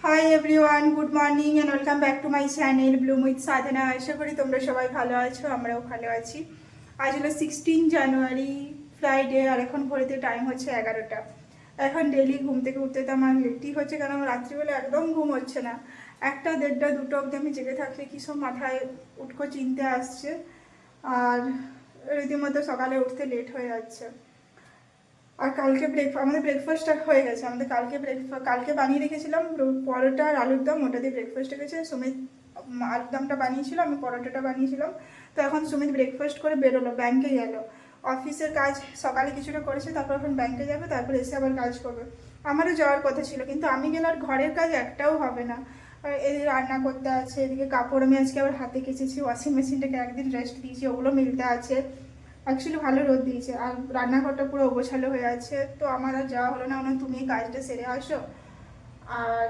High everyone, good morning and welcome back to my channel bloom with Sadhana. আশা করি তোমরা সবাই ভালো আছো, আমরাও ভালো আছি। আজ হলো 16 জানুয়ারি, ফ্রাইডে, আর এখন ঘড়িতে টাইম হচ্ছে 11টা। এখন ডেলি ঘুম থেকে উঠতে তো আমার লেটই হচ্ছে, কারণ আমার রাত্রিবেলা একদম ঘুম হচ্ছে না। 1টা, 1:30, 2টো অবধি আমি জেগে থাকলে কী সব মাথায় উটকো চিনতে আসছে, আর রীতিমতো সকালে উঠতে লেট হয়ে যাচ্ছে। আর কালকে আমাদের ব্রেকফাস্টটা হয়ে গেছে। আমাদের কালকে বানিয়ে রেখেছিলাম পরোটা আর আলুর দম, ওটা দিয়ে ব্রেকফাস্ট গেছে। সুমিত আলুর দমটা বানিয়েছিল, আমি পরোটাটা বানিয়েছিলাম। তো এখন সুমিত ব্রেকফাস্ট করে বেরোলো, ব্যাংকে গেল। অফিসের কাজ সকালে কিছুটা করেছে, তারপর এখন ব্যাংকে যাবে, তারপর এসে আবার কাজ করবে। আমারও যাওয়ার কথা ছিল, কিন্তু আমি গেলে আর ঘরের কাজ একটাও হবে না। এদিকে রান্না করতে আছে, এদিকে কাপড় আমি আজকে আবার হাতে কেচেছি, ওয়াশিং মেশিনটাকে একদিন রেস্ট দিয়েছি, ওগুলো মিলতে আছে। অ্যাকচুয়ালি ভালো রোদ দিয়েছে, আর রান্নাঘরটা পুরো অগোছালো হয়ে আছে। তো আমার আর যাওয়া হলো না, তুমি এই কাজটা সেরে আসো। আর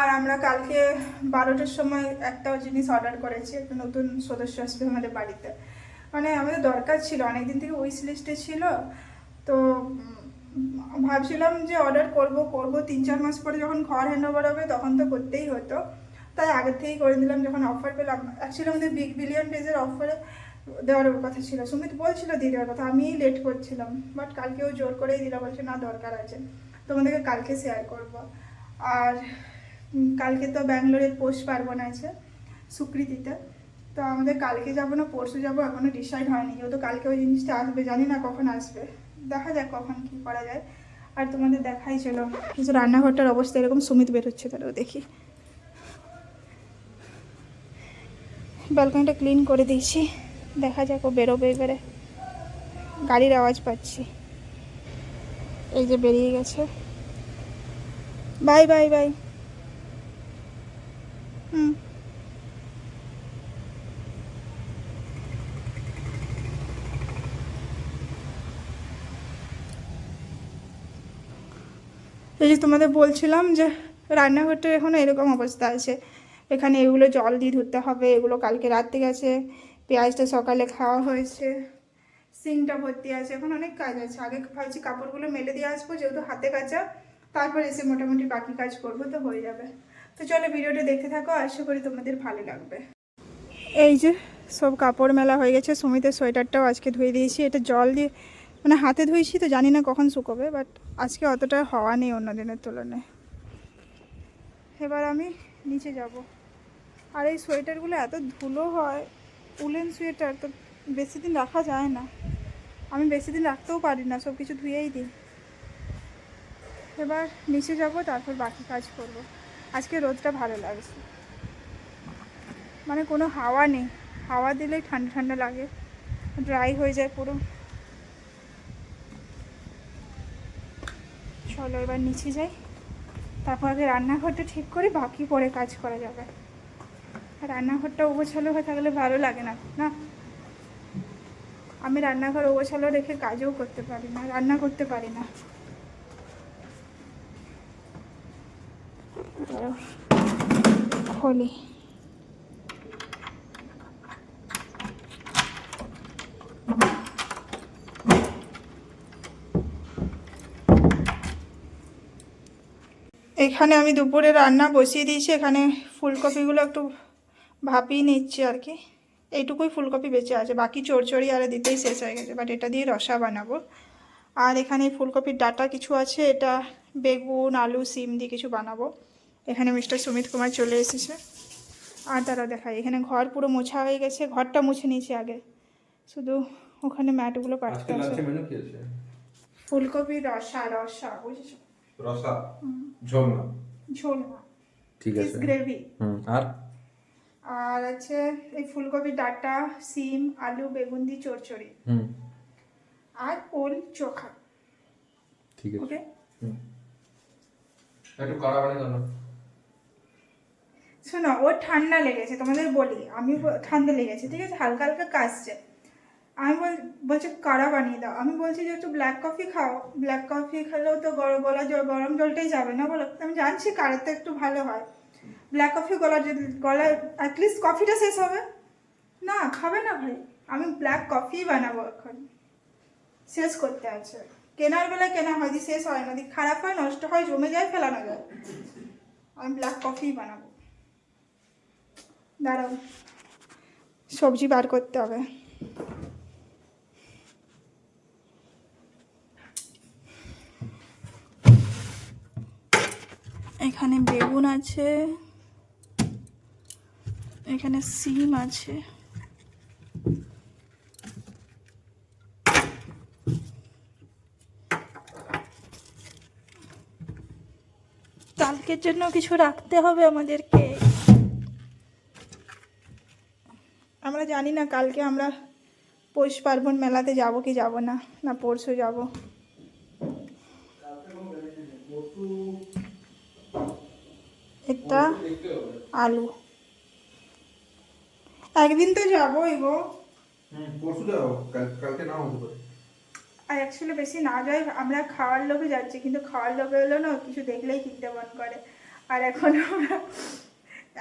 আর আমরা কালকে 12টার সময় একটা জিনিস অর্ডার করেছি, একটা নতুন সদস্য আসবে আমাদের বাড়িতে। মানে আমাদের দরকার ছিল, অনেকদিন থেকে উইশ লিস্টে ছিল। তো ভাবছিলাম যে অর্ডার করব 3-4 মাস পরে যখন ঘর হ্যান্ড ওভার হবে তখন তো করতেই হতো, তাই আগের থেকেই করে দিলাম যখন অফার পেলাম। অ্যাকচুয়ালি আমাদের বিগ বিলিয়ন ডেজের অফারে দেওয়ার কথা ছিল, সুমিত বলছিল দিয়ে দেওয়ার কথা, আমি লেট করছিলাম। বাট কালকেও জোর করেই দিলাম, বলছে না দরকার আছে, তোমাদেরকে কালকে শেয়ার করব। আর কালকে তো ব্যাঙ্গালোরে পৌষ পার্বণ আছে, সুকৃতিতে। তো আমাদের কালকে যাবো না পরশু যাবো এখনো ডিসাইড হয়নি, যেহেতু কালকে ওই জিনিসটা আসবে, জানি না কখন আসবে, দেখা যাক কখন কি করা যায়। আর তোমাদের দেখাই চলো কিছু রান্নাঘরটার অবস্থা এরকম। সুমিত বেরোচ্ছে, তাহলেও দেখি। ব্যালকনিটা ক্লিন করে দিয়েছি, দেখা যাক ও বেরোবে এবারে। গাড়ির আওয়াজ পাচ্ছি, এই যে বেরিয়ে গেছে। Bye bye bye. হুম, এই যে তোমাদের বলছিলাম যে রান্নাঘরটার এখনও এরকম অবস্থা আছে। এখানে এগুলো জল দিয়ে ধুতে হবে, এগুলো কালকে রাত্রে গেছে, পেঁয়াজটা সকালে খাওয়া হয়েছে, সিংটা ভর্তি আছে, এখন অনেক কাজ আছে। আগে ভাবছি কাপড়গুলো মেলে দিয়ে আসবো, যেহেতু হাতে কাচা, তারপর এসে মোটামুটি বাকি কাজ করবো, তো হয়ে যাবে। তো চলো ভিডিওটা দেখতে থাকো, আশা করি তোমাদের ভালো লাগবে। এই যে সব কাপড় মেলা হয়ে গেছে, সুমিতের সোয়েটারটাও আজকে ধুয়ে দিয়েছি। এটা জল দিয়ে মানে হাতে ধুয়েছি, তো জানি না কখন শুকোবে, বাট আজকে অতটা হওয়া নেই অন্য দিনের তুলনায়। এবার আমি নিচে যাব। আর এই সোয়েটারগুলো এত ধুলো হয়, উলেন সোয়েটার, তো বেশি দিন রাখা যায় না। আমি বেশি দিন রাখতেও পারি না, সব কিছু ধুয়েই দিই। এবার নিচে যাব, তারপর বাকি কাজ করব। আজকে রোদটা ভালো লাগছে, মানে কোনো হাওয়া নেই, হাওয়া দিলেই ঠান্ডা ঠান্ডা লাগে, ড্রাই হয়ে যায় পুরো। চলো এবার নিচে যাই, তারপর আগে রান্নাঘরটা ঠিক করে বাকি পরে কাজ করা যাবে। রান্নাঘরটা ওগোছালো হয়ে থাকলে ভালো লাগে না, না? আমি রান্নাঘর ওগোছালো রেখে কাজও করতে পারি না, রান্না করতে পারি না। খোলি। এখানে আমি দুপুরে রান্না বসিয়ে দিয়েছি, এখানে ফুলকপিগুলো একটু ভাপিয়ে নিচ্ছি আর কি। এইটুকুই ফুলকপি বেঁচে আছে, বাকি চড়চড়ি আর দিতেই শেষ হয়ে গেছে, বাট এটা দিয়ে রসা বানাবো। আর এখানে ফুলকপির ডাটা কিছু আছে, এটা বেগুন আলু সিম দিয়ে কিছু বানাবো। এখানে মিস্টার সুমিত কুমার চলে এসেছে। আর তারা দেখায়, এখানে ঘর পুরো মোছা হয়ে গেছে, ঘরটা মুছে নিয়েছি আগে, শুধু ওখানে ম্যাটগুলো পাঠাতে আছে। ফুলকপির রসা, রসা বুঝেছো? রসা, ঝোল না? ঝোল না, ঠিক আছে, গ্রেভি। আর আর আছে এই ফুলকপি ডাটা, সিম আলু বেগুন দিয়ে চচ্চড়ি, আর ওল চোখা। ঠিক আছে, ওকে, একটু কাড়া বানিয়ে দাও না। শোনো, ওর ঠান্ডা লেগেছে, তোমাদের বলি, আমি ঠান্ডা লেগেছে, ঠিক আছে, হালকা হালকা কাশছে। আমি বলছি কাড়া বানিয়ে দাও, আমি বলছি যে একটু ব্ল্যাক কফি খাও, ব্ল্যাক কফি খেলেও তো গরম জলটাই যাবে না বলো। আমি জানছি কাড়াতে একটু ভালো হয়, ব্ল্যাক কফি গলা অ্যাটলিস্ট কফিটা শেষ হবে না, খাবে না ভাই। আমি ব্ল্যাক কফি বানাবো, এখন শেষ করতে আছে। কেনার বেলায় কেনা হয়, দি শেষ হয় না, দি খারাপ হয়, নষ্ট হয়, জমে যায়, ফেলানো যায়। আমি ব্ল্যাক কফি বানাবো। দাঁড়াও, সবজি বার করতে হবে। এখানে বেগুন আছে, এখানে সিম আছে, কালকের জন্য কিছু রাখতে হবে আমাদেরকে। আমরা জানি না কালকে আমরা পৌষ পার্বণ মেলাতে যাব কি যাব না, না পরশু যাব। এটা আলু, একদিন তো যাবোই গো। পরশু যাও, কালকে নাও হতে পারে। আর অ্যাকচুয়ালি বেশি না যাই, আমরা খাওয়ার লোভে যাচ্ছি, কিন্তু খাওয়ার লোভে হলো না, কিছু দেখলেই কিনতে মন করে। আর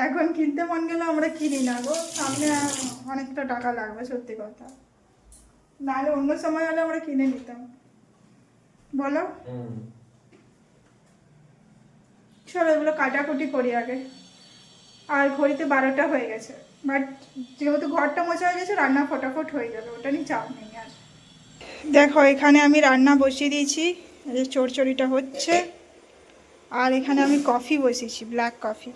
এখন কিনতে মন গেলে আমরা কিনি না গো, সামনে অনেকটা টাকা লাগবে, সত্যি কথা। নাহলে অন্য সময় হলে আমরা কিনে নিতাম, বলো। চলো এগুলো কাটাকুটি করি আগে। আর ঘড়িতে 12টা হয়ে গেছে, বাট যেহেতু ঘরটা মোছা হয়ে গেছে, রান্না ফটাফট হয়ে যাবে, ওটা নিয়ে চাপ নেই আর। দেখো এখানে আমি রান্না বসিয়ে দিয়েছি, এই যে চড়চড়িটা হচ্ছে। আর এখানে আমি কফি বসিয়েছি, ব্ল্যাক কফি।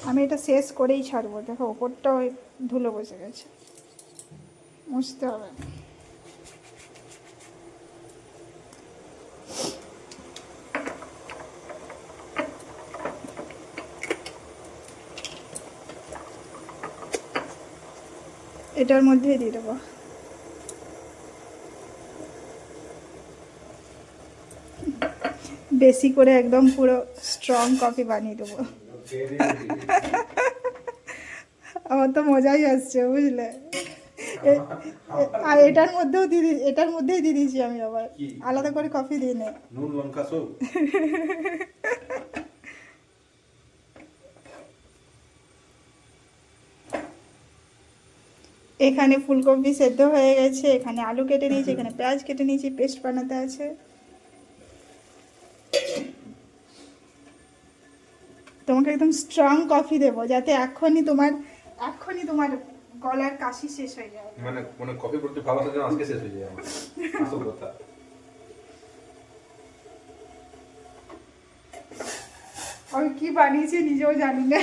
আমি এটা শেষ করেই ছাড়বো। দেখো ওপরটা ওই ধুলো বসে গেছে, মুছতে হবে। এটার মধ্যেই দিয়ে দেবো। বেশি করে একদম পুরো স্ট্রং কফি বানিয়ে দেবো। আমার তো মজাই আসছে, বুঝলে। আর এটার মধ্যেই দিয়ে দিয়েছি আমি, আবার আলাদা করে কফি দিই না। নুন লঙ্কা সব। এখানে ফুলকপি সেদ্ধ হয়ে গেছে, এখানে আলু কেটে নিয়েছি, এখানে পেঁয়াজ কেটে নিয়েছি, পেস্ট বানাতে আছে। তোমাকে একদম স্ট্রং কফি দেবো, যাতে এখনই তোমার গলার কাশি শেষ হয়ে যায়। মানে কফি প্রতি ভালোবাসা যেন আজকে শেষ হয়ে যায় আমার, আসল কথা। আমি কি বানিয়েছি নিজেও জানি না।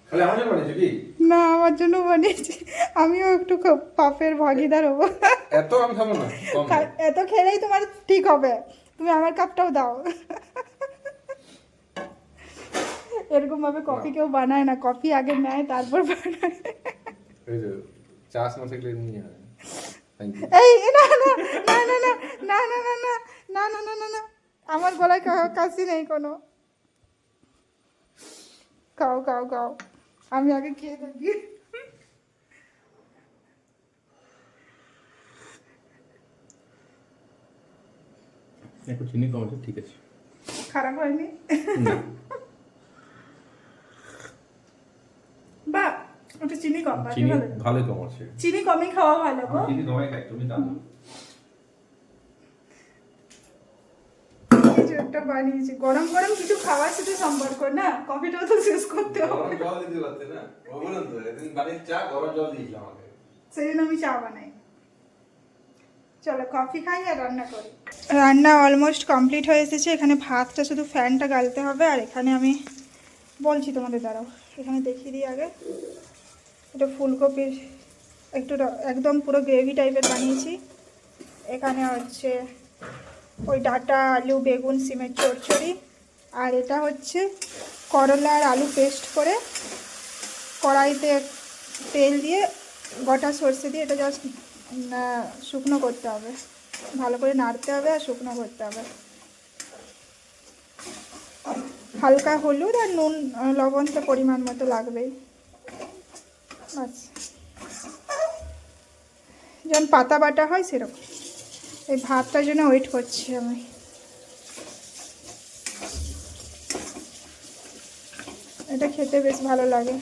খালি আমার জন্য বানিয়েছো কি? না, আমার জন্য বানিয়েছি, আমিও একটু পাপের ভাগিদার হবো। এত আমি খাবো না, কম। এত খেলেই তোমার ঠিক হবে, তুমি আমার কাপটাও দাও। এরকম ভাবে কফি কেউ বানায় না, কফি আগে নেয় তারপর বানায়। এই যে চাষ না থাকলে নিয়ে হয়। Thank you. এই না না না না না না না না না না না না না না, আমার গলায় কাশি নেই কোনো। খাও খাও খাও, আমি আগে খেয়ে দেখি। একটু চিনি কম আছে, ঠিক আছে। খারাপ হয়নি? না। বা ওটা চিনি কম, বাকি চিনি ভালো। ভালোই কম আছে। চিনি কমই খাওয়া ভালো গো। চিনি কমই খাই, তুমি জানো। কিছু একটা বানিয়েছি, গরম গরম কিছু খাওয়ার সাথে সম্পর্ক না, কফিটাও তো শেষ করতে হবে। গরম জল দিতে পারতে না, বললাম তো একদিন বাড়ির চা গরম জল দিয়েছিল আমাকে। সেই জন্য আমি চা বানাই। চলো কফি খাই আর রান্না করি। রান্না অলমোস্ট কমপ্লিট হয়ে এসেছে, এখানে ভাতটা শুধু ফ্যানটা গালতে হবে। আর এখানে আমি বলছি তোমাদের, দাঁড়াও এখানে দেখিয়ে দিই আগে। এটা ফুলকপির একটু একদম পুরো গ্রেভি টাইপের বানিয়েছি। এখানে হচ্ছে ওই ডাঁটা, আলু, বেগুন, সিমের চচ্চড়ি। আর এটা হচ্ছে করলা আর আলু পেস্ট করে কড়াইতে তেল দিয়ে গোটা সর্ষে দিয়ে এটা জাস্ট শুকনো করতে হবে, ভালো করে নাড়তে হবে আর শুকনো করতে হবে। হালকা হলুদ আর নুন লবণ তো পরিমাণ মতো লাগবেই। আচ্ছা, যেমন পাতা বাটা হয় সেরকম। এই ভাতটার জন্য ওয়েট করছি আমি। এটা খেতে বেশ ভালো লাগে,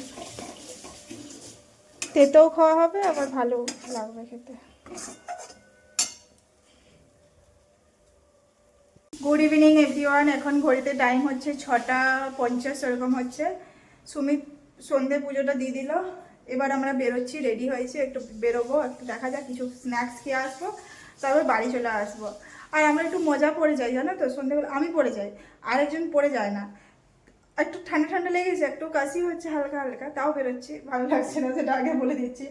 তেতেও খাওয়া হবে, আবার ভালো লাগবে খেতে। Good evening everyone. এখন ঘড়িতে টাইম হচ্ছে 6:50 এরকম হচ্ছে। সুমিত সন্ধে পুজোটা দিয়ে দিল, এবার আমরা বেরোচ্ছি, রেডি হয়েছি, একটু বেরোবো, একটু দেখা যাক, কিছু স্ন্যাক্স খেয়ে আসবো, তারপর বাড়ি চলে আসবো। আর আমরা একটু মজা পড়ে যাই, জানো তো, সন্ধেবেলা আমি পড়ে যাই, আরেকজন পড়ে যায় না। একটু ঠান্ডা ঠান্ডা লেগেছে, একটু কাশি হচ্ছে হালকা হালকা, তাও বেরোচ্ছি, ভালো লাগছে না, সেটা আগে বলে দিচ্ছি।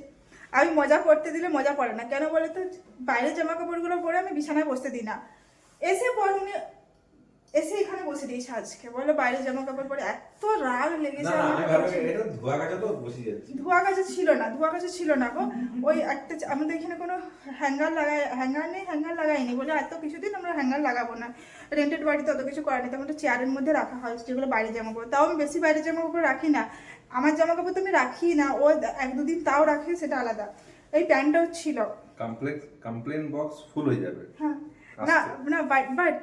আমি মজা করতে দিলে মজা পড়ে না, কেন বলে তো, বাইরের জামা কাপড়গুলো পরে আমি বিছানায় বসতে দিই না। এসে পর উনি এসে এখানে বসে দিয়েছে আজকে, বলো বাইরের জামা কাপড় পরে, এত রাগ লেগেছে আমার। ধোয়া কাচা ছিল না গো। ওই একটা আমাদের এখানে কোনো হ্যাঙ্গার লাগাইনি বলে এত কিছুদিন আমরা হ্যাঙ্গার লাগাবো না, রেন্টেড বাড়িতে অত কিছু করা নেই, তো আমাদের চেয়ারের মধ্যে রাখা হয় যেগুলো বাইরের জামা কাপড়। তাও আমি বেশি বাইরের জামা কাপড় রাখি না, আমার জামা কাপড় তো আমি রাখি না, ও 1-2 দিন তাও রাখি, সেটা আলাদা। এই প্যান্টটাও ছিল, কমপ্লেন বক্স ফুল হয়ে যাবে। হ্যাঁ না না, বাট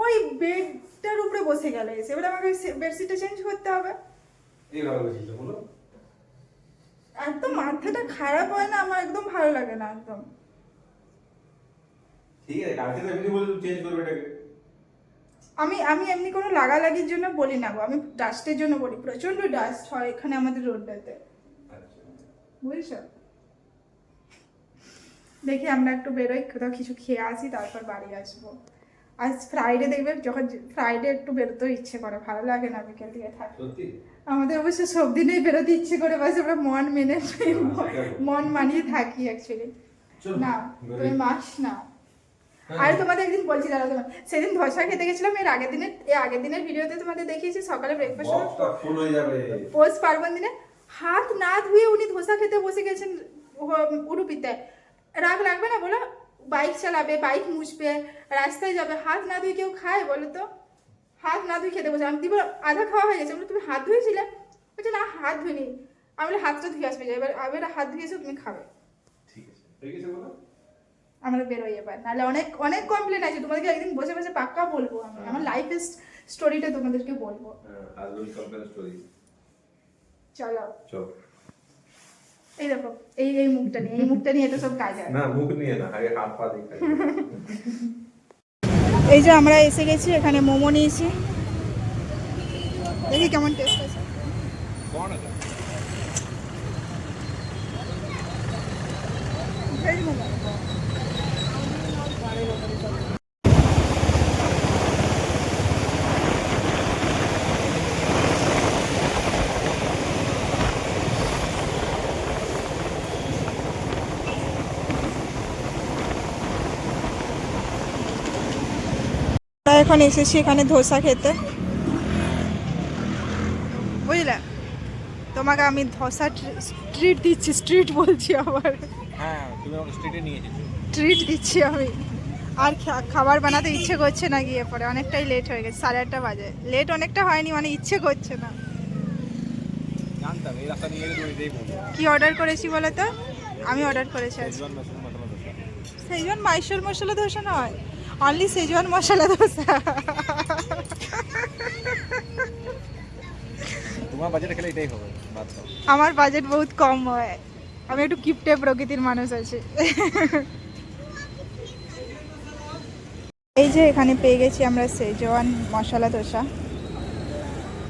ওই বেডটার উপরে বসে গেল এসে, এবার আমাকে বেডশিটটা চেঞ্জ করতে হবে। একদম মাথাটা খারাপ হয় না আমার, একদম ভালো লাগে না একদম। ঠিক আছে, কালকে তো এমনি বলে চেঞ্জ করবে এটাকে। আমি এমনি কোনো লাগালাগির জন্য বলি না গো, আমি ডাস্টের জন্য বলি, প্রচন্ড ডাস্ট হয় এখানে আমাদের রোডটাতে, বুঝছো। দেখি আমরা একটু বেরোই, কোথাও কিছু খেয়ে আসি, তারপর বাড়ি আসবো। আজ ফ্রাইডে, দেখবে যখন ফ্রাইডে একটু বেরোতেও ইচ্ছে করে, ভালো লাগে না বিকেল দিকে থাকি। আমাদের অবশ্য সব দিনেই বেরোতে ইচ্ছে করে, বাস আমরা মন মানিয়ে থাকি অ্যাকচুয়ালি। না তুমি মাস না। আর তোমাদের একদিন বলছি, দাঁড়া, তোমার সেদিন ধোসা খেতে গেছিলাম, এর আগের দিনের ভিডিওতে তোমাদের দেখিয়েছি, সকালে ব্রেকফাস্ট ফুল হয়ে যাবে পোস্ট পার্বণ দিনে, হাত না ধুয়ে উনি ধোসা খেতে বসে গেছেন উডুপিতে। রাগ লাগবে না বলো? বাইক চালাবে, বাইক মুছবে, রাস্তায় যাবে, হাত না ধুয়ে কেউ খায় বলো তো? হাত না ধুয়ে খেতে বসে, আমি দিব আধা খাওয়া হয়ে গেছে, বলে তুমি হাত ধুয়েছিলে? বলছে না হাত ধুইনি। আমি বলে হাতটা ধুয়ে আসবে, এবার হাত ধুয়েছো, তুমি খাবে। ঠিক আছে, ঠিক আছে বলো। আমরা বেরোই এবার, নাহলে অনেক অনেক কমপ্লেন আছে, তোমাদেরকে একদিন বসে বসে পাক্কা বলবো, আমি আমার লাইফের স্টোরিটা তোমাদেরকে বলবো। চলো চলো। এই দেখো, এই মুখটা নিয়ে এটা সব কাজ হয় না, মুখ নিয়ে না, আগে হাত পা দিয়ে। এই যে আমরা এসে গেছি, এখানে মোমো নিয়েছি, দেখি কেমন টেস্ট আছে। ভেজ মোমো। এখন এসেছি এখানে ধোসা খেতে, বুঝলে, তোমাকে আমি ধোসা ট্রিট দিচ্ছি, স্ট্রিট বলছি আবার, হ্যাঁ তুমি আমাকে স্ট্রিটে নিয়ে এসেছো। ট্রিট দিচ্ছি আমি। আর খাবার বানাতে ইচ্ছে করছে না, গিয়ে পরে অনেকটাই লেট হয়ে গেছে, 8:30 বাজে, লেট অনেকটা হয়নি, মানে ইচ্ছে করছে না। জানতাম এই রাস্তা নিয়ে গেলে তুমি এটাই বলবে। কি অর্ডার করেছি বলো তো? আমি অর্ডার করেছি সেজওয়ান মাইসোর মশলা ধোসা নয়, অনলি সেজওয়ান মশলা ধোসা। তোমার বাজেটে খেলে এটাই হবে, বাদ দাও। আমার বাজেট বহুত কম হয়, আমি একটু কিপটে প্রকৃতির মানুষ আছি। এই যে এখানে পেয়ে গেছি আমরা সেজওয়ান মশলা ধোসা,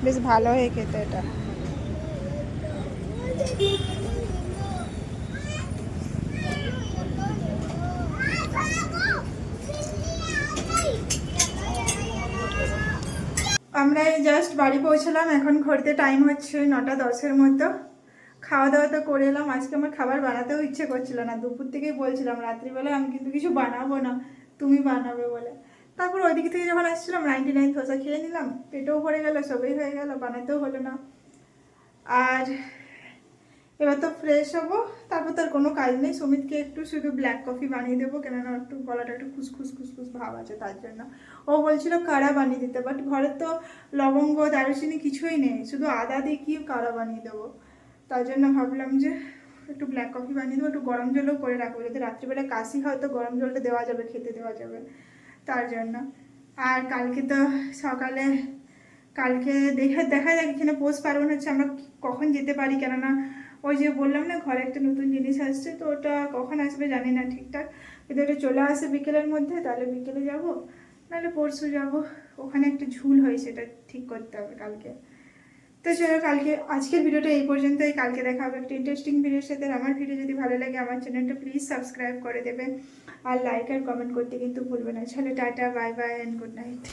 বেশ ভালো হয়ে খেতে এটা। আমরা এই জাস্ট বাড়ি পৌঁছলাম, এখন ঘড়িতে টাইম হচ্ছে 9:10 মতো। খাওয়া দাওয়া তো করে এলাম, আজকে আমার খাবার বানাতেও ইচ্ছে করছিল না, দুপুর থেকেই বলছিলাম রাত্রিবেলায় আমি কিন্তু কিছু বানাবো না, তুমি বানাবে বলে। তারপর ওই দিক থেকে যখন আসছিলাম 99 ধোসা খেয়ে নিলাম, পেটেও ভরে গেল, সবই হয়ে গেল, বানাতেও হলো না। আর এবার তো ফ্রেশ হবো, তারপর তার কোনো কাজ নেই, সুমিতকে একটু শুধু ব্ল্যাক কফি বানিয়ে দেবো, কেননা একটু গলাটা একটু খুসখুস খুসখুস ভাব আছে, তার জন্য। ও বলছিল কাড়া বানিয়ে দিতে, বাট ঘরে তো লবঙ্গ দারুচিনি কিছুই নেই, শুধু আদা দিয়ে কি কাড়া বানিয়ে দেবো, তার জন্য ভাবলাম যে একটু ব্ল্যাক কফি বানিয়ে দেবো, একটু গরম জলও করে রাখবো, যদি রাত্রিবেলা কাশি হয় তো গরম জলটা দেওয়া যাবে, খেতে দেওয়া যাবে, তার জন্য। আর কালকে তো সকালে, কালকে দেখা যাক এখানে পৌষ পার্বণ হচ্ছে, আমরা কখন যেতে পারি, কেননা ওই যে বললাম না ঘরে একটা নতুন জিনিস আসছে, তো ওটা কখন আসবে জানি না ঠিকঠাক, যদি ওটা চলে আসে বিকেলের মধ্যে তাহলে বিকেলে যাব, নাহলে পরশু যাব, ওখানে একটা ঝুল হয়েছে, এটা ঠিক করতে হবে কালকে। তো চলো কালকে, আজকের ভিডিওটা এই পর্যন্তই। কালকে দেখা হবে একটা ইন্টারেস্টিং ভিডিওর সাথে। আর আমার ভিডিও যদি ভালো লাগে আমার চ্যানেলটা প্লিজ সাবস্ক্রাইব করে দেবেন, আর লাইক আর কমেন্ট করতে কিন্তু ভুলবেন না। চলো tata, bye bye and good night.